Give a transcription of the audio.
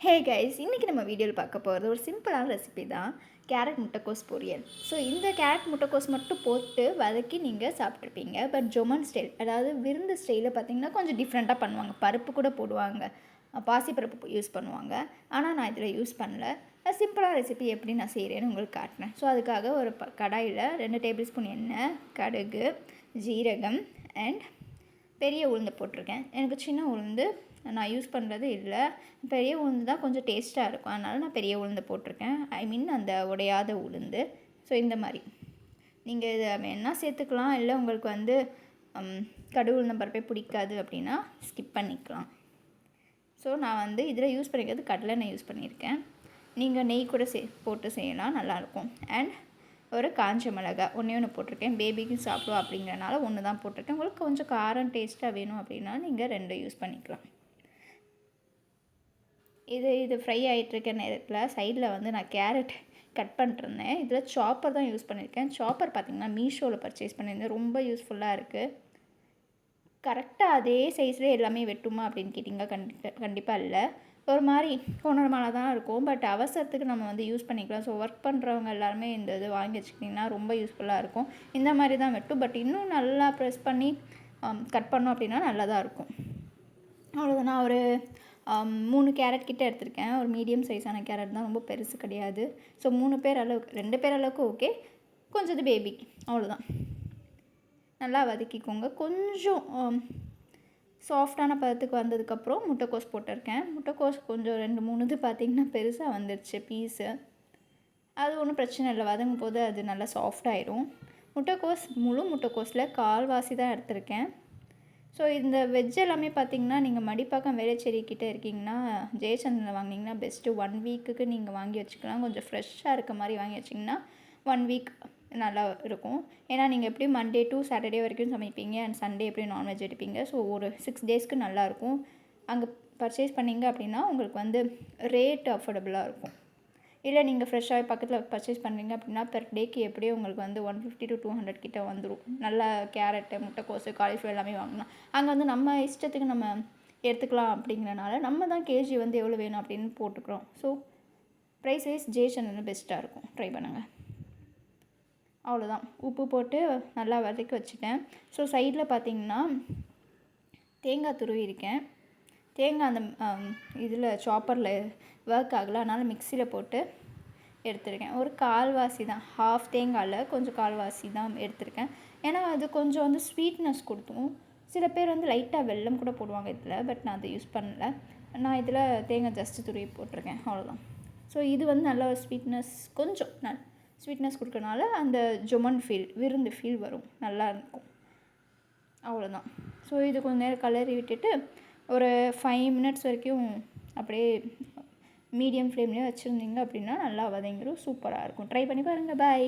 Hey guys, இன்றைக்கி நம்ம வீடியோவில் பார்க்க போகிறது ஒரு சிம்பிளான ரெசிபி தான், கேரட் முட்டைக்கோஸ் பொரியல். ஸோ இந்த கேரட் முட்டைக்கோஸ் மட்டும் போட்டு வதக்கி நீங்கள் சாப்பிட்ருப்பீங்க. பட் ஜொமன் ஸ்டைல், அதாவது விருந்து ஸ்டைலில் பார்த்திங்கன்னா கொஞ்சம் டிஃப்ரெண்ட்டாக பண்ணுவாங்க. பருப்பு கூட போடுவாங்க, பாசிப்பருப்பு யூஸ் பண்ணுவாங்க. ஆனால் நான் இதில் யூஸ் பண்ணல. சிம்பிளான ரெசிபி எப்படி நான் செய்கிறேன்னு உங்களுக்கு காட்டினேன். ஸோ அதுக்காக ஒரு கடாயில் 2 டேபிள் ஸ்பூன் எண்ணெய், கடுகு, ஜீரகம் அண்ட் பெரிய உளுந்து போட்டிருக்கேன். எனக்கு சின்ன உளுந்து நான் யூஸ் பண்ணுறது இல்லை. பெரிய உளுந்து தான் கொஞ்சம் டேஸ்ட்டாக இருக்கும், அதனால் நான் பெரிய உளுந்து போட்டிருக்கேன். ஐ மீன் அந்த உடையாத உளுந்து. ஸோ இந்த மாதிரி நீங்கள் இதை வேணால் சேர்த்துக்கலாம், இல்லை உங்களுக்கு வந்து கடுகு உளுந்தம் பருப்பே பிடிக்காது அப்படின்னா ஸ்கிப் பண்ணிக்கலாம். ஸோ நான் வந்து இதில் யூஸ் பண்ணிக்கிறது கடலெண்ணெய் யூஸ் பண்ணியிருக்கேன். நீங்கள் நெய் கூட போட்டு செய்யலாம், நல்லாயிருக்கும். அண்ட் ஒரு காஞ்ச மிளகாய் ஒன்று போட்டிருக்கேன். பேபிக்கும் சாப்பிடுவோம் அப்படிங்கிறனால ஒன்று தான் போட்டிருக்கேன். உங்களுக்கு கொஞ்சம் காரம் டேஸ்ட்டாக வேணும் அப்படின்னா நீங்கள் 2 யூஸ் பண்ணிக்கலாம். இது ஃப்ரை ஆகிட்டுருக்க நேரத்தில் சைடில் வந்து நான் கேரட் கட் பண்ணிட்டுருந்தேன். இதில் சாப்பர் தான் யூஸ் பண்ணியிருக்கேன். சாப்பர் பார்த்திங்கன்னா மீஷோவில் பர்ச்சேஸ் பண்ணியிருந்தேன். ரொம்ப யூஸ்ஃபுல்லாக இருக்குது. கரெக்டாக அதே சைஸ்லேயே எல்லாமே வெட்டுமா அப்படின்னு கேட்டிங்க, கண்டிப்பாக இல்லை. ஒரு மாதிரி கொணரமாக தான் இருக்கும். பட் அவசரத்துக்கு நம்ம வந்து யூஸ் பண்ணிக்கலாம். ஸோ ஒர்க் பண்ணுறவங்க எல்லாருமே இந்த இது வாங்கி வச்சுக்கிட்டிங்கன்னா ரொம்ப யூஸ்ஃபுல்லாக இருக்கும். இந்த மாதிரி தான் வெட்டும். பட் இன்னும் நல்லா ப்ரெஸ் பண்ணி கட் பண்ணோம் அப்படின்னா நல்லா தான் இருக்கும். அவ்வளோதான். நான் ஒரு 3 கேரட் கிட்டே எடுத்திருக்கேன். ஒரு மீடியம் சைஸான கேரட் தான், ரொம்ப பெருசு கிடையாது. ஸோ 3 பேர் அளவுக்கு, 2 பேர் அளவுக்கு ஓகே, கொஞ்சம் இது பேபிக்கு, அவ்வளோதான். நல்லா வதக்கிக்கோங்க. கொஞ்சம் சாஃப்டான பதத்துக்கு வந்ததுக்கப்புறம் முட்டைக்கோஸ் போட்டிருக்கேன். முட்டைக்கோஸ் கொஞ்சம் 2-3 இது பார்த்திங்கன்னா பெருசாக வந்துடுச்சு பீஸு. அது ஒன்றும் பிரச்சனை இல்லை, வதங்கும் போது அது நல்லா சாஃப்டாகிடும். முழு முட்டைக்கோஸில் கால்வாசி தான் எடுத்திருக்கேன். ஸோ இந்த வெஜ் எல்லாமே பார்த்திங்கன்னா நீங்கள் மடிப்பாக்கம் வேளச்சேரிக்கிட்டே இருக்கீங்கன்னா ஜெயச்சந்திரனில் வாங்கினீங்கன்னா பெஸ்ட்டு. 1 வீக்குக்கு நீங்கள் வாங்கி வச்சுக்கலாம். கொஞ்சம் ஃப்ரெஷ்ஷாக இருக்க மாதிரி வாங்கி வச்சிங்கன்னா 1 வீக் நல்லா இருக்கும். ஏன்னா நீங்கள் எப்படியும் மண்டே டு சாட்டர்டே வரைக்கும் சமைப்பீங்க, அண்ட் சண்டே எப்படியும் நான்வெஜ் எடுப்பீங்க. ஸோ ஒரு 6 டேஸ்க்கு நல்லாயிருக்கும். அங்கே பர்ச்சேஸ் பண்ணிங்க அப்படின்னா உங்களுக்கு வந்து ரேட் அஃபோர்டபுளாக இருக்கும். இல்லை நீங்கள் ஃப்ரெஷ்ஷாகவே பக்கத்தில் பர்ச்சேஸ் பண்ணுறீங்க அப்படின்னா பெர் டேக்கு எப்படியும் உங்களுக்கு வந்து 150 to 200 கிட்ட வந்துடும். நல்லா கேரட்டு, முட்டைக்கோஸு, காலிஃப்ளவர் எல்லாமே வாங்கலாம். அங்கே வந்து நம்ம இஷ்டத்துக்கு நம்ம எடுத்துக்கலாம். அப்படிங்கிறனால நம்ம தான் கேஜி வந்து எவ்வளோ வேணும் அப்படின்னு போட்டுக்கிறோம். ஸோ ப்ரைஸ் வைஸ் ஜெயச்சந்திரன் பெஸ்ட்டாக இருக்கும், ட்ரை பண்ணுங்கள். அவ்வளோதான். உப்பு போட்டு நல்லா வதக்கி வச்சுட்டேன். ஸோ சைடில் பார்த்திங்கன்னா தேங்காய் துருவிருக்கேன். தேங்காய் அந்த இதில் சாப்பரில் ஒர்க் ஆகலை, அதனால் மிக்சியில் போட்டு எடுத்திருக்கேன். ஒரு கால்வாசி தான், ஹாஃப் தேங்காயில் கொஞ்சம் கால்வாசி தான் எடுத்திருக்கேன். ஏன்னா அது கொஞ்சம் வந்து ஸ்வீட்னஸ் கொடுத்தும். சில பேர் வந்து லைட்டாக வெல்லம் கூட போடுவாங்க இதில், பட் நான் அதை யூஸ் பண்ணல. நான் இதில் தேங்காய் ஜஸ்ட்டு துருவி போட்டிருக்கேன், அவ்வளோதான். ஸோ இது வந்து நல்ல ஒரு ஸ்வீட்னஸ், கொஞ்சம் ஸ்வீட்னஸ் கொடுக்கறனால அந்த ஜொமன் ஃபீல், விருந்து ஃபீல் வரும், நல்லா இருக்கும். அவ்வளோதான். ஸோ இது கொஞ்சம் நேரம் கலரி விட்டுட்டு ஒரு 5 மினிட்ஸ் வரைக்கும் அப்படியே மீடியம் ஃப்ளேம்லேயே வச்சுருந்தீங்க அப்படின்னா நல்லா வதங்கிடும், சூப்பராக இருக்கும். ட்ரை பண்ணி பாருங்கள். பாய்.